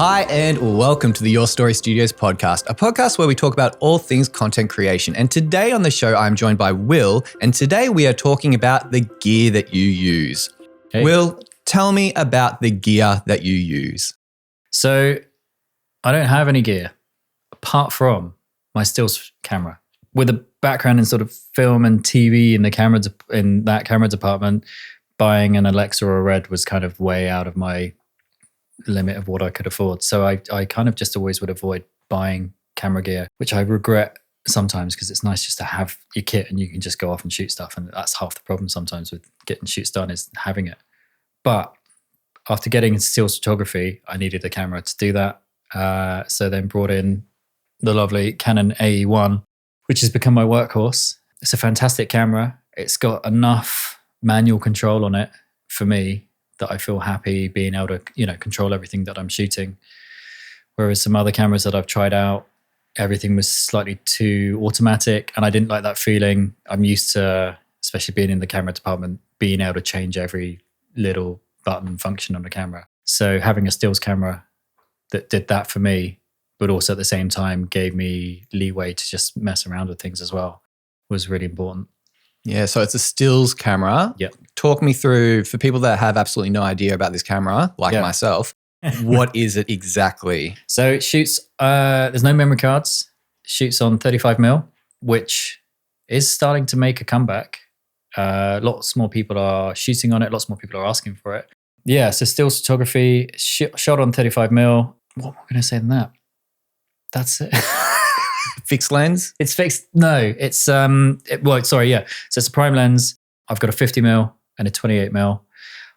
Hi, and welcome to the Your Story Studios podcast, a podcast where we talk about all things content creation. And today on the show, I'm joined by Will, and today we are talking about the gear that you use. Hey. Will, tell me about the gear that you use. So I don't have any gear apart from my stills camera. With a background in sort of film and TV in that camera department, buying an Alexa or a Red was kind of way out of my limit of what I could afford. So I kind of just always would avoid buying camera gear, which I regret sometimes because it's nice just to have your kit and you can just go off and shoot stuff. And that's half the problem sometimes with getting shoots done is having it. But after getting into stills photography, I needed a camera to do that. So then brought in the lovely Canon AE-1, which has become my workhorse. It's a fantastic camera. It's got enough manual control on it for me that I feel happy being able to, control everything that I'm shooting. Whereas some other cameras that I've tried out, everything was slightly too automatic and I didn't like that feeling. I'm used to, especially being in the camera department, being able to change every little button function on the camera. So having a stills camera that did that for me, but also at the same time gave me leeway to just mess around with things as well, was really important. Yeah, so it's a stills camera. Yep. Talk me through, for people that have absolutely no idea about this camera, like myself, what is it exactly? So it shoots, there's no memory cards. It shoots on 35mm, which is starting to make a comeback. Lots more people are shooting on it. Lots more people are asking for it. Yeah, so stills photography, shot on 35mm. What am I going to say than that? That's it. Fixed lens? It's fixed. No, it's So it's a prime lens. I've got a 50mm and a 28mm.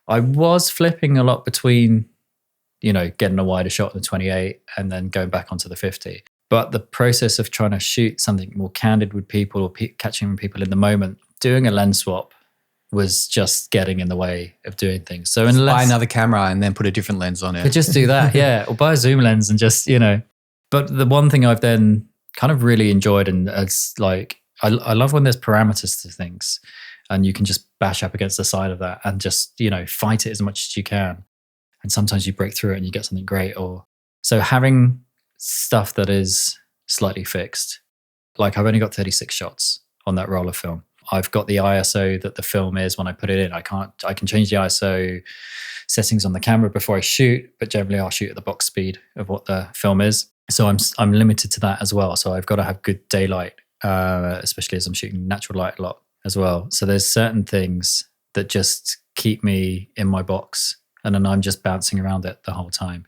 I was flipping a lot between, getting a wider shot than 28 and then going back onto the 50. But the process of trying to shoot something more candid with people or catching people in the moment, doing a lens swap was just getting in the way of doing things. So unless buy another camera and then put a different lens on it. Could just do that, yeah. Or buy a zoom lens and just, But the one thing I've then kind of really enjoyed, and it's like, I love when there's parameters to things and you can just bash up against the side of that and just, fight it as much as you can. And sometimes you break through it and you get something great. So having stuff that is slightly fixed, like I've only got 36 shots on that roll of film. I've got the ISO that the film is when I put it in. I can change the ISO settings on the camera before I shoot, but generally I'll shoot at the box speed of what the film is. So I'm limited to that as well. So I've got to have good daylight, especially as I'm shooting natural light a lot as well. So there's certain things that just keep me in my box and then I'm just bouncing around it the whole time.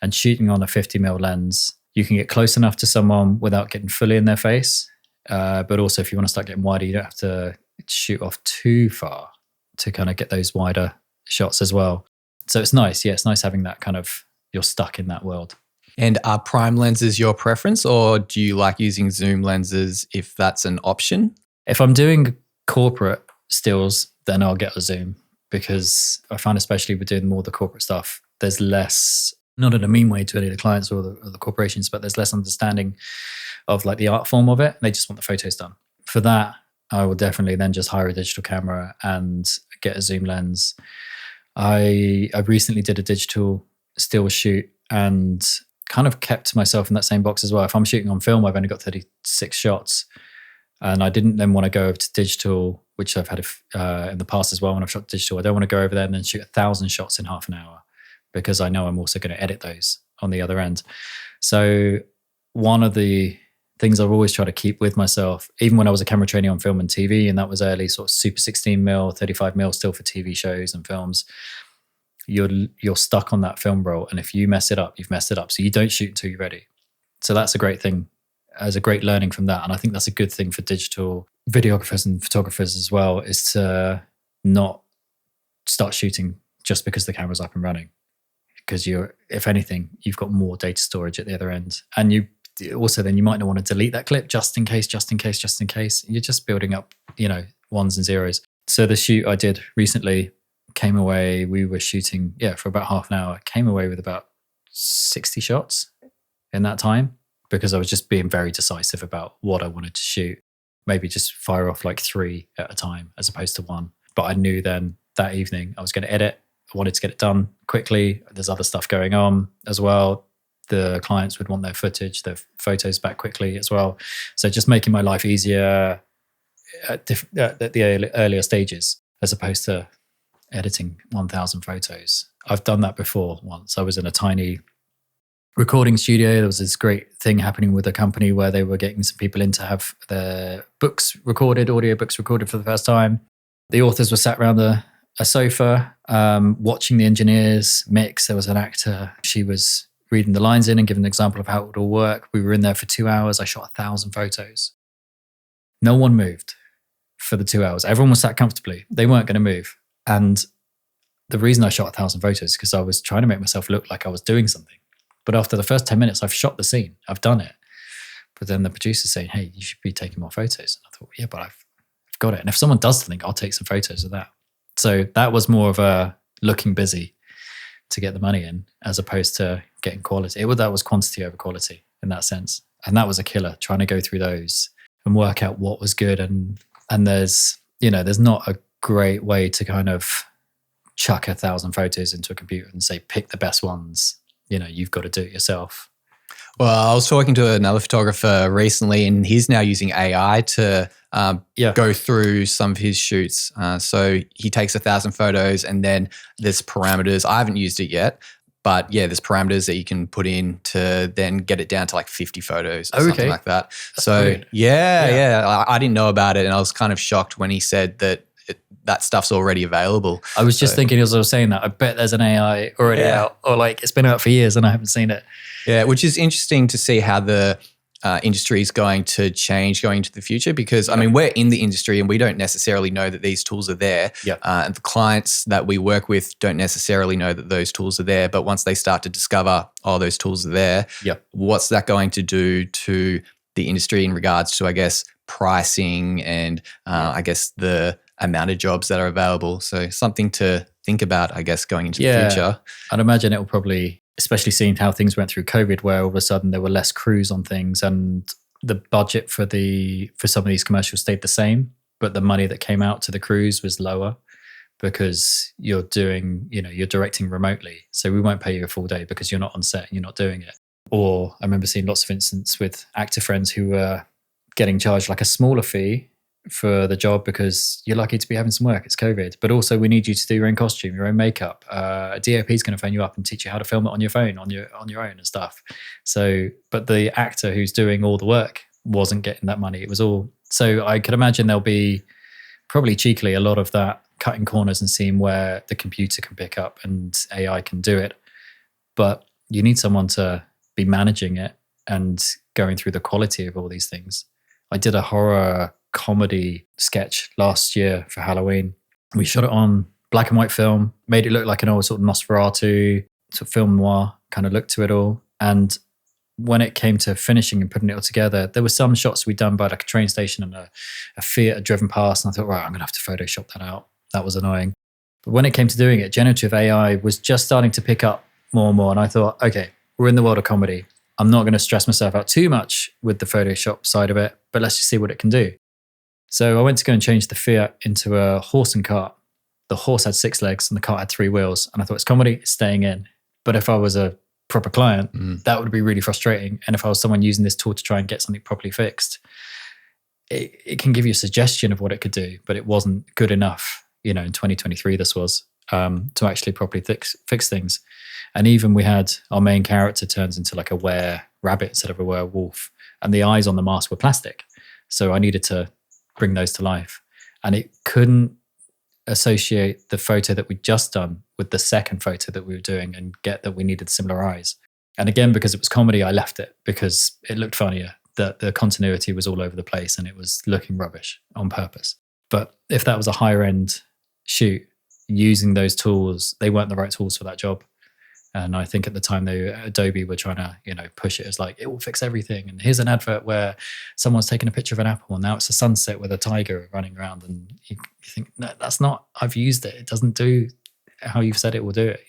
And shooting on a 50mm lens, you can get close enough to someone without getting fully in their face. But also if you want to start getting wider, you don't have to shoot off too far to kind of get those wider shots as well. So it's nice. Yeah, it's nice having that kind of, you're stuck in that world. And are prime lenses your preference, or do you like using zoom lenses if that's an option? If I'm doing corporate stills, then I'll get a zoom, because I find especially with doing more the corporate stuff, there's less, not in a mean way to any of the clients or the corporations, but there's less understanding of like the art form of it. They just want the photos done. For that, I will definitely then just hire a digital camera and get a zoom lens. I recently did a digital still shoot and kind of kept myself in that same box as well. If I'm shooting on film, I've only got 36 shots. And I didn't then want to go over to digital, which I've had in the past as well when I've shot digital. I don't want to go over there and then shoot 1,000 shots in half an hour, because I know I'm also going to edit those on the other end. So one of the things I've always tried to keep with myself, even when I was a camera trainee on film and TV, and that was early sort of super 16mm, 35mm still for TV shows and films, you're stuck on that film roll. And if you mess it up, you've messed it up. So you don't shoot until you're ready. So that's a great thing, as a great learning from that. And I think that's a good thing for digital videographers and photographers as well, is to not start shooting just because the camera's up and running. Because if anything, you've got more data storage at the other end. And you might not want to delete that clip just in case. You're just building up, ones and zeros. So the shoot I did recently came away, we were shooting, for about half an hour, came away with about 60 shots in that time, because I was just being very decisive about what I wanted to shoot. Maybe just fire off like 3 at a time as opposed to 1. But I knew then that evening I was going to edit. I wanted to get it done quickly. There's other stuff going on as well. the clients would want their footage, their photos back quickly as well. So just making my life easier at the earlier stages, as opposed to editing 1,000 photos. I've done that before once. I was in a tiny recording studio. There was this great thing happening with a company where they were getting some people in to have their books recorded, audiobooks recorded for the first time. The authors were sat around a sofa watching the engineers mix. There was an actor. She was reading the lines in and giving an example of how it would all work. We were in there for 2 hours. I shot 1,000 photos. No one moved for the 2 hours. Everyone was sat comfortably. They weren't going to move. And the reason I shot 1,000 photos is because I was trying to make myself look like I was doing something. But after the first 10 minutes, I've shot the scene. I've done it. But then the producer's saying, hey, you should be taking more photos. And I thought, yeah, but I've got it. And if someone does something, I'll take some photos of that. So that was more of a looking busy to get the money in, as opposed to getting quality. That was quantity over quality in that sense. And that was a killer, trying to go through those and work out what was good. And there's not a great way to kind of chuck 1,000 photos into a computer and say, pick the best ones. You've got to do it yourself. Well, I was talking to another photographer recently, and he's now using AI to go through some of his shoots. So he takes 1,000 photos, and then there's parameters. I haven't used it yet, but yeah, there's parameters that you can put in to then get it down to like 50 photos or something like that. That's so brilliant. Yeah. I didn't know about it, and I was kind of shocked when he said that that stuff's already available. I was just thinking as I was saying that, I bet there's an AI already out, or like it's been out for years and I haven't seen it. Yeah, which is interesting to see how the industry is going to change going into the future, because I mean, we're in the industry and we don't necessarily know that these tools are there. And the clients that we work with don't necessarily know that those tools are there. But once they start to discover, those tools are there, what's that going to do to the industry in regards to, I guess, pricing and I guess the amount of jobs that are available. So something to think about, I guess, going into the future. I'd imagine it will probably, especially seeing how things went through COVID, where all of a sudden there were less crews on things and the budget for some of these commercials stayed the same, but the money that came out to the crews was lower because you're directing remotely. So we won't pay you a full day because you're not on set and you're not doing it. Or I remember seeing lots of instances with actor friends who were getting charged like a smaller fee for the job because you're lucky to be having some work. It's COVID, but also we need you to do your own costume, your own makeup. A DOP is going to phone you up and teach you how to film it on your phone, on your own and stuff. So, but the actor who's doing all the work wasn't getting that money. It was all. So I could imagine there'll be probably cheekily a lot of that cutting corners and seeing where the computer can pick up and AI can do it. But you need someone to be managing it and going through the quality of all these things. I did a horror comedy sketch last year for Halloween. We shot it on black and white film, made it look like an old sort of Nosferatu, sort of film noir kind of look to it all. And when it came to finishing and putting it all together, there were some shots we'd done by like a train station and a theatre driven past. And I thought, right, I'm going to have to Photoshop that out. That was annoying. But when it came to doing it, generative AI was just starting to pick up more and more. And I thought, okay, we're in the world of comedy. I'm not going to stress myself out too much with the Photoshop side of it, but let's just see what it can do. So I went to go and change the Fiat into a horse and cart. The horse had 6 legs and the cart had 3 wheels. And I thought, it's comedy, it's staying in. But if I was a proper client, that would be really frustrating. And if I was someone using this tool to try and get something properly fixed, it can give you a suggestion of what it could do, but it wasn't good enough, in 2023 this was, to actually properly fix things. And even we had our main character turns into like a were-rabbit instead of a werewolf. And the eyes on the mask were plastic. So I needed to bring those to life. And it couldn't associate the photo that we'd just done with the second photo that we were doing and get that we needed similar eyes. And again, because it was comedy, I left it because it looked funnier. The continuity was all over the place and it was looking rubbish on purpose. But if that was a higher end shoot, using those tools, they weren't the right tools for that job. And I think at the time Adobe were trying to, push it as like, it will fix everything. And here's an advert where someone's taken a picture of an apple and now it's a sunset with a tiger running around. And you think, no, that's not, I've used it. It doesn't do how you've said it will do it,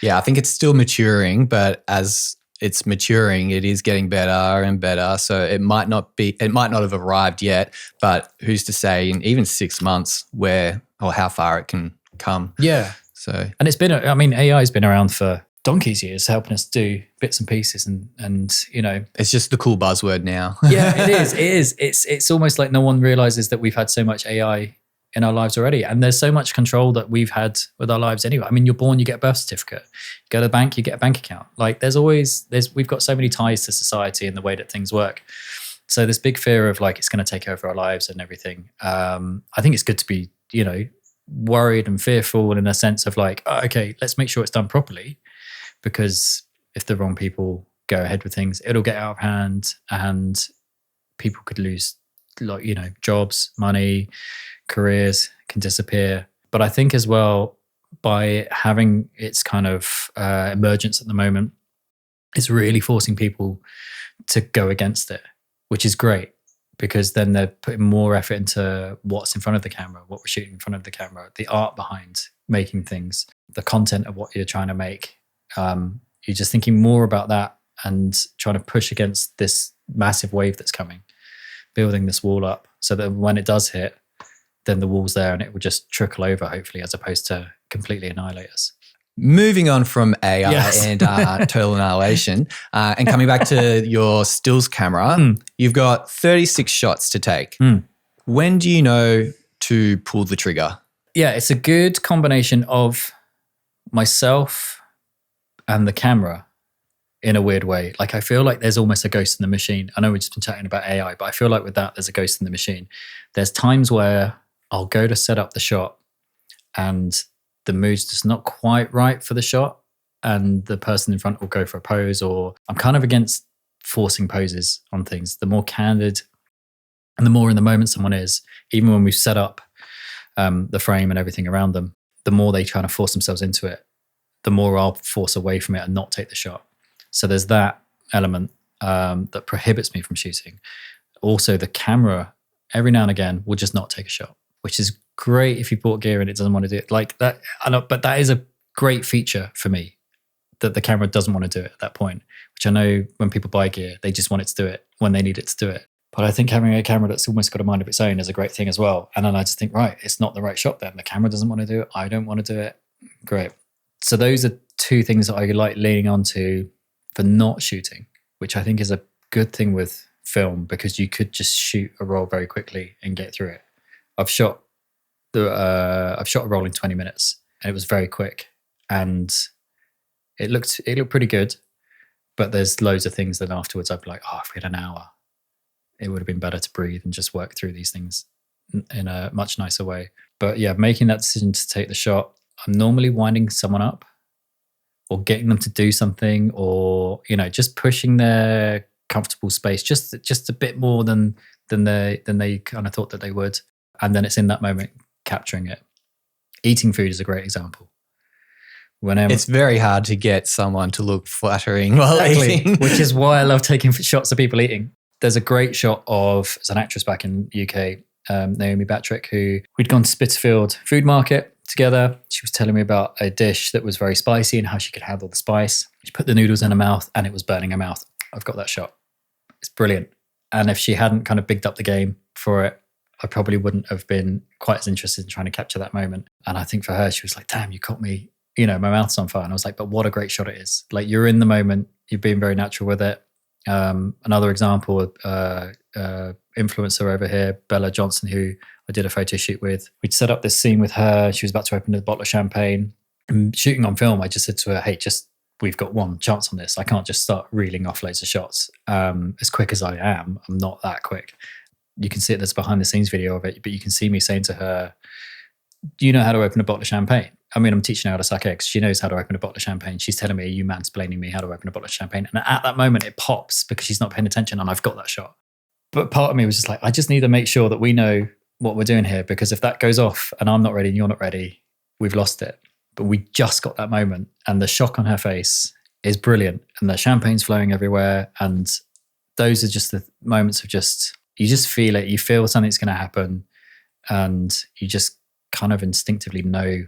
Yeah, I think it's still maturing, but as it's maturing, it is getting better and better. So it might not have arrived yet, but who's to say in even 6 months how far it can come. Yeah. So, and it's been, AI has been around for donkey's years helping us do bits and pieces and It's just the cool buzzword now. yeah, it is. It's almost like no one realizes that we've had so much AI in our lives already. And there's so much control that we've had with our lives anyway. I mean, you're born, you get a birth certificate. You go to the bank, you get a bank account. Like we've got so many ties to society and the way that things work. So this big fear of like, it's going to take over our lives and everything. I think it's good to be, worried and fearful in a sense of like, oh, okay, let's make sure it's done properly. Because if the wrong people go ahead with things, it'll get out of hand and people could lose jobs, money, careers can disappear. But I think as well, by having its kind of emergence at the moment, it's really forcing people to go against it, which is great because then they're putting more effort into what's in front of the camera, what we're shooting in front of the camera, the art behind making things, the content of what you're trying to make. You're just thinking more about that and trying to push against this massive wave that's coming, building this wall up so that when it does hit, then the wall's there and it will just trickle over, hopefully, as opposed to completely annihilate us. Moving on from AI Yes. and total annihilation and coming back to your stills camera, you've got 36 shots to take. When do you know to pull the trigger? Yeah, it's a good combination of myself and the camera in a weird way. Like I feel like there's almost a ghost in the machine. I know we've just been chatting about AI, but I feel like with that, there's a ghost in the machine. There's times where I'll go to set up the shot and the mood's just not quite right for the shot and the person in front will go for a pose, or I'm kind of against forcing poses on things. The more candid and the more in the moment someone is, even when we've set up the frame and everything around them, the more they try to force themselves into it, the more I'll force away from it and not take the shot. So there's that element that prohibits me from shooting. Also, the camera, every now and again, will just not take a shot, which is great if you bought gear and it doesn't want to do it. Like that, I know, but that is a great feature for me, that the camera doesn't want to do it at that point, which I know when people buy gear, they just want it to do it when they need it to do it. But I think having a camera that's almost got a mind of its own is a great thing as well. And then I just think, right, it's not the right shot then. The camera doesn't want to do it. I don't want to do it. Great. So those are two things that I like leaning onto for not shooting, which I think is a good thing with film because you could just shoot a roll very quickly and get through it. I've shot a roll in 20 minutes and it was very quick and it looked pretty good, but there's loads of things that afterwards I'd be like, oh, if we had an hour, it would have been better to breathe and just work through these things in a much nicer way. But yeah, making that decision to take the shot, I'm normally winding someone up or getting them to do something or, just pushing their comfortable space just a bit more than they kind of thought that they would. And then it's in that moment capturing it. Eating food is a great example. It's very hard to get someone to look flattering while eating. Which is why I love taking shots of people eating. There's a great shot of an actress back in UK, Naomi Battrick, who we'd gone to Spitalfield Food Market together. She was telling me about a dish that was very spicy and how she could handle the spice. She put the noodles in her mouth and it was burning her mouth. I've got that shot. It's brilliant. And if she hadn't kind of bigged up the game for it, I probably wouldn't have been quite as interested in trying to capture that moment. And I think for her, she was like, damn, you caught me, my mouth's on fire. And I was like, but what a great shot it is. Like you're in the moment, you're being very natural with it. Another example, influencer over here, Bella Johnson, who I did a photo shoot with. We'd set up this scene with her. She was about to open a bottle of champagne. And shooting on film, I just said to her, hey, we've got one chance on this. I can't just start reeling off loads of shots. As quick as I am, I'm not that quick. You can see it, there's behind the scenes video of it, but you can see me saying to her, do you know how to open a bottle of champagne? I mean, I'm teaching her how to suck eggs. She knows how to open a bottle of champagne. She's telling me, are you mansplaining me how to open a bottle of champagne? And at that moment, it pops because she's not paying attention and I've got that shot. But part of me was just like, I just need to make sure that we know what we're doing here, because if that goes off and I'm not ready and you're not ready, we've lost it. But we just got that moment and the shock on her face is brilliant and the champagne's flowing everywhere. And those are just the moments of you just feel it. You feel something's going to happen and you just kind of instinctively know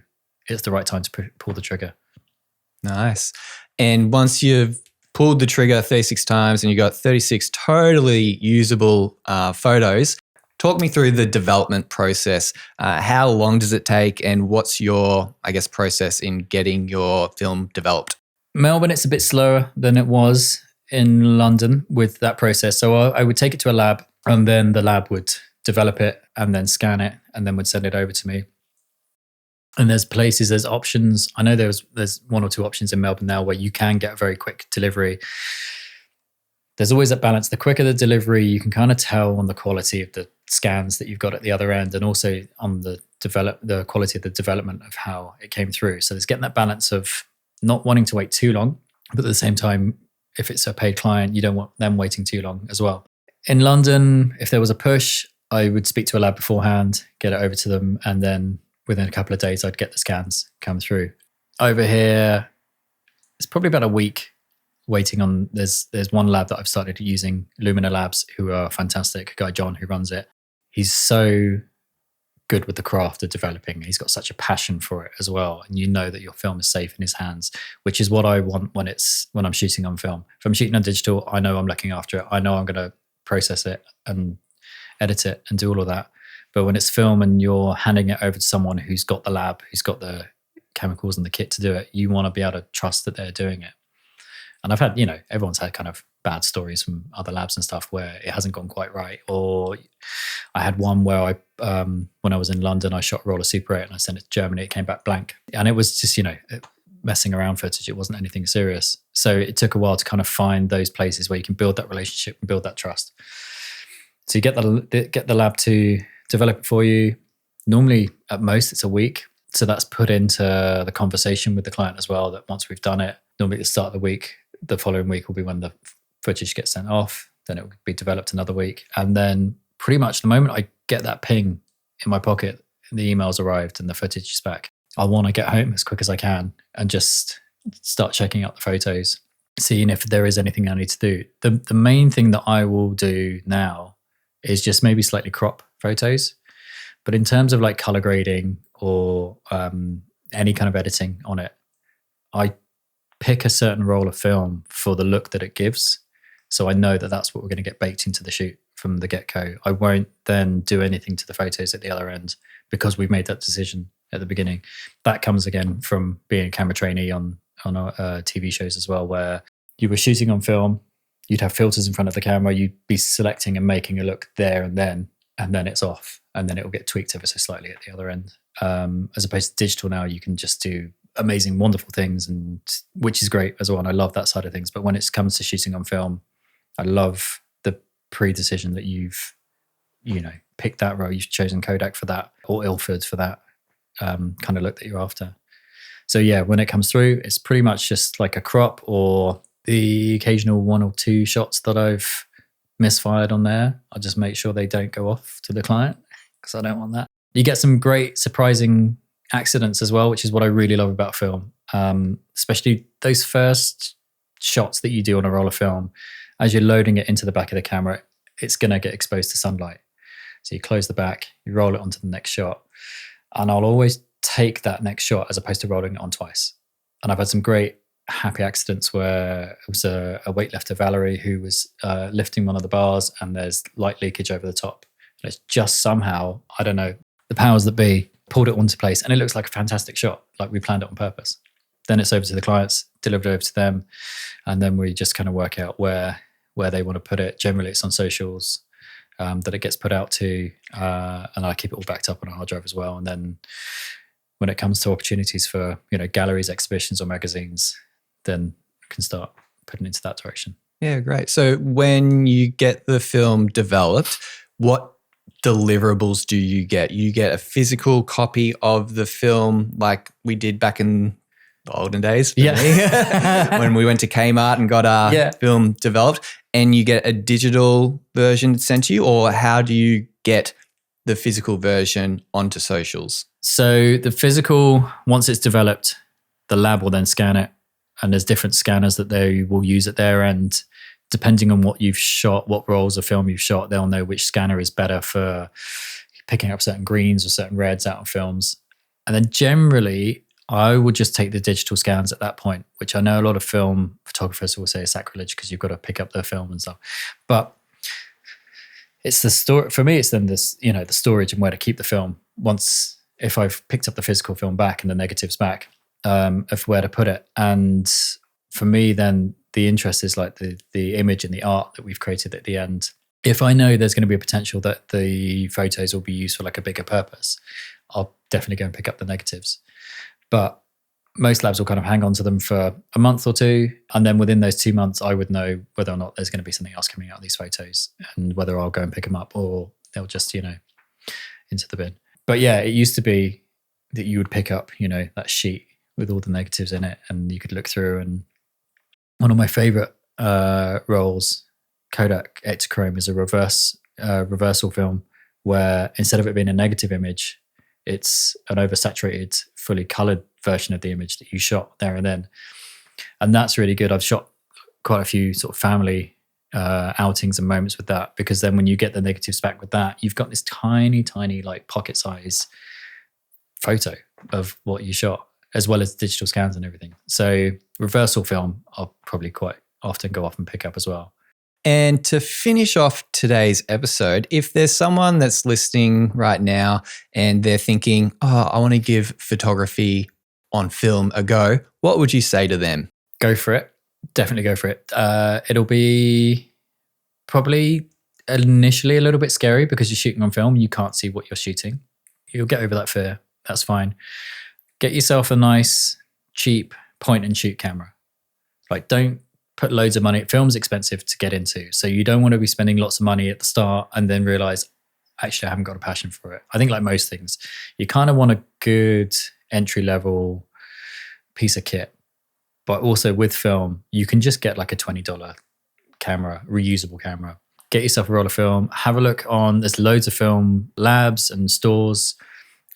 it's the right time to pull the trigger. Nice. And once you've pulled the trigger 36 times and you got 36 totally usable photos, talk me through the development process. How long does it take and what's your, process in getting your film developed? Melbourne, it's a bit slower than it was in London with that process. So I would take it to a lab, and then the lab would develop it and then scan it and then would send it over to me. And there's places, there's options. I know there's one or two options in Melbourne now where you can get a very quick delivery. There's always that balance. The quicker the delivery, you can kind of tell on the quality of the scans that you've got at the other end, and also on the quality of the development of how it came through. So there's getting that balance of not wanting to wait too long, but at the same time, if it's a paid client, you don't want them waiting too long as well. In London, if there was a push, I would speak to a lab beforehand, get it over to them, and then within a couple of days, I'd get the scans come through. Over here, it's probably about a week waiting on. There's one lab that I've started using, Lumina Labs, who are fantastic. Guy John, who runs it, he's so good with the craft of developing. He's got such a passion for it as well, and you know that your film is safe in his hands, which is what I want when I'm shooting on film. If I'm shooting on digital, I know I'm looking after it. I know I'm going to process it and edit it and do all of that. But when it's film and you're handing it over to someone who's got the lab, who's got the chemicals and the kit to do it, you want to be able to trust that they're doing it. And I've had, everyone's had kind of bad stories from other labs and stuff where it hasn't gone quite right. Or I had one where when I was in London, I shot a roll of Super 8 and I sent it to Germany. It came back blank. And it was just, messing around footage. It wasn't anything serious. So it took a while to kind of find those places where you can build that relationship and build that trust. So you get the lab to develop it for you. Normally, at most, it's a week. So that's put into the conversation with the client as well, that once we've done it, normally at the start of the week, the following week will be when the footage gets sent off. Then it will be developed another week. And then pretty much the moment I get that ping in my pocket, and the email's arrived and the footage is back, I want to get home as quick as I can and just start checking out the photos, seeing if there is anything I need to do. The main thing that I will do now is just maybe slightly crop photos. But in terms of like color grading or any kind of editing on it, I pick a certain roll of film for the look that it gives. So I know that that's what we're going to get baked into the shoot from the get-go. I won't then do anything to the photos at the other end because we've made that decision at the beginning. That comes again from being a camera trainee on TV shows as well, where you were shooting on film, you'd have filters in front of the camera, you'd be selecting and making a look there and then it's off, and then it will get tweaked ever so slightly at the other end. As opposed to digital now, you can just do amazing, wonderful things, and which is great as well. And I love that side of things. But when it comes to shooting on film, I love the pre-decision that you've, picked that row, you've chosen Kodak for that, or Ilford for that kind of look that you're after. So yeah, when it comes through, it's pretty much just like a crop or the occasional one or two shots that I've misfired on there. I just make sure they don't go off to the client because I don't want that. You get some great surprising accidents as well, which is what I really love about film, especially those first shots that you do on a roll of film. As you're loading it into the back of the camera, it's going to get exposed to sunlight. So you close the back, you roll it onto the next shot, and I'll always take that next shot as opposed to rolling it on twice. And I've had some great happy accidents where it was a weightlifter, Valerie, who was lifting one of the bars and there's light leakage over the top. And it's just somehow, I don't know, the powers that be pulled it onto place, and it looks like a fantastic shot, like we planned it on purpose. Then it's over to the clients, delivered over to them, and then we just kind of work out where they want to put it. Generally, it's on socials that it gets put out to, and I keep it all backed up on a hard drive as well. And then when it comes to opportunities for galleries, exhibitions, or magazines, then I can start putting into that direction. Yeah, great. So when you get the film developed, what deliverables do you get? You get a physical copy of the film like we did back in the olden days for me, when we went to Kmart and got our film developed, and you get a digital version sent to you, or how do you get the physical version onto socials? So the physical, once it's developed, the lab will then scan it, and there's different scanners that they will use at their end. Depending on what you've shot, what rolls of film you've shot, they'll know which scanner is better for picking up certain greens or certain reds out of films. And then generally, I would just take the digital scans at that point, which I know a lot of film photographers will say is sacrilege because you've got to pick up the film and stuff. But it's the story. For me, it's then this, the storage and where to keep the film. Once, if I've picked up the physical film back and the negatives back, of where to put it. And for me, then the interest is like the image and the art that we've created at the end. If I know there's going to be a potential that the photos will be used for like a bigger purpose, I'll definitely go and pick up the negatives. But most labs will kind of hang on to them for a month or two. And then within those 2 months, I would know whether or not there's going to be something else coming out of these photos and whether I'll go and pick them up or they'll just, into the bin. But yeah, it used to be that you would pick up, that sheet with all the negatives in it and you could look through. And one of my favorite rolls, Kodak Ektachrome, is a reversal film where instead of it being a negative image, it's an oversaturated, fully colored version of the image that you shot there and then. And that's really good. I've shot quite a few sort of family outings and moments with that, because then when you get the negatives back with that, you've got this tiny, tiny, like pocket size photo of what you shot, as well as digital scans and everything. So reversal film, I'll probably quite often go off and pick up as well. And to finish off today's episode, if there's someone that's listening right now and they're thinking, I want to give photography on film a go, what would you say to them? Go for it. Definitely go for it. It'll be probably initially a little bit scary because you're shooting on film. You can't see what you're shooting. You'll get over that fear. That's fine. Get yourself a nice, cheap point and shoot camera. Like, don't put loads of money. Film's expensive to get into. So you don't want to be spending lots of money at the start and then realize, actually, I haven't got a passion for it. I think like most things, you kind of want a good entry level piece of kit. But also with film, you can just get like a $20 camera, reusable camera. Get yourself a roll of film, have a look on, there's loads of film labs and stores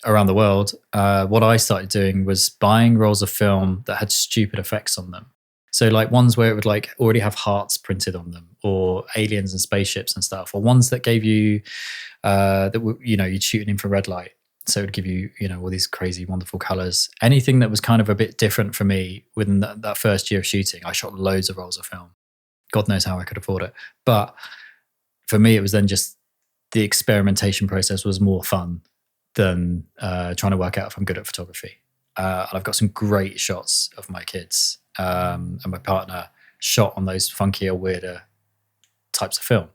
around the world. What I started doing was buying rolls of film that had stupid effects on them. So like ones where it would like already have hearts printed on them, or aliens and spaceships and stuff, or ones that gave you, you'd shoot an infrared light. So it would give you, all these crazy, wonderful colors. Anything that was kind of a bit different for me within that first year of shooting. I shot loads of rolls of film. God knows how I could afford it. But for me, it was then just the experimentation process was more fun than trying to work out if I'm good at photography. And I've got some great shots of my kids and my partner shot on those funkier, weirder types of film.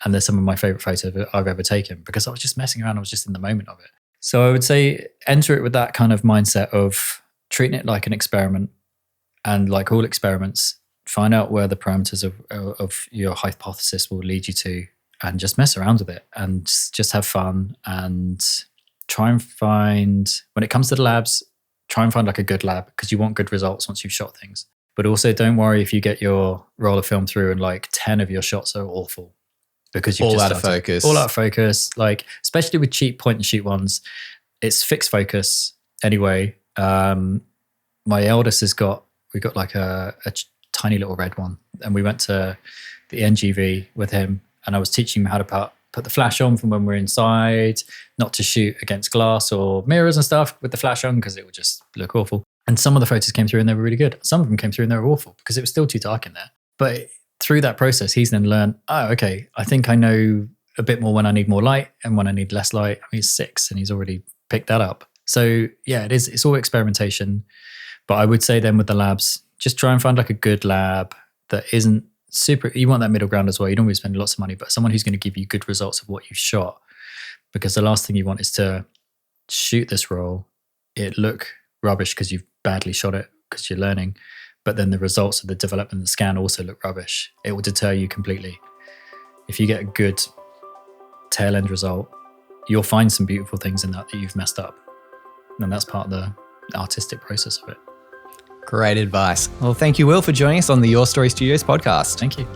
And they're some of my favorite photos I've ever taken because I was just messing around. I was just in the moment of it. So I would say enter it with that kind of mindset of treating it like an experiment, and like all experiments, find out where the parameters of your hypothesis will lead you to, and just mess around with it and just have fun and try and find, when it comes to the labs, try and find like a good lab because you want good results once you've shot things. But also don't worry if you get your roll of film through and like 10 of your shots are awful. Because you've all just out of focus. All out of focus. Like, especially with cheap point and shoot ones, it's fixed focus anyway. My eldest we got like a tiny little red one, and we went to the NGV with him, and I was teaching him how to put the flash on from when we're inside, not to shoot against glass or mirrors and stuff with the flash on because it would just look awful. And some of the photos came through and they were really good. Some of them came through and they were awful because it was still too dark in there. But through that process, he's then learned, okay, I think I know a bit more when I need more light and when I need less light. I mean, he's 6 and he's already picked that up. So yeah, it's all experimentation. But I would say then with the labs, just try and find like a good lab that isn't super, you want that middle ground as well. You don't want to spend lots of money, but someone who's going to give you good results of what you've shot. Because the last thing you want is to shoot this roll, it look rubbish because you've badly shot it because you're learning. But then the results of the development and the scan also look rubbish. It will deter you completely. If you get a good tail end result, you'll find some beautiful things in that you've messed up. And that's part of the artistic process of it. Great advice. Well, thank you, Will, for joining us on the Your Story Studios podcast. Thank you.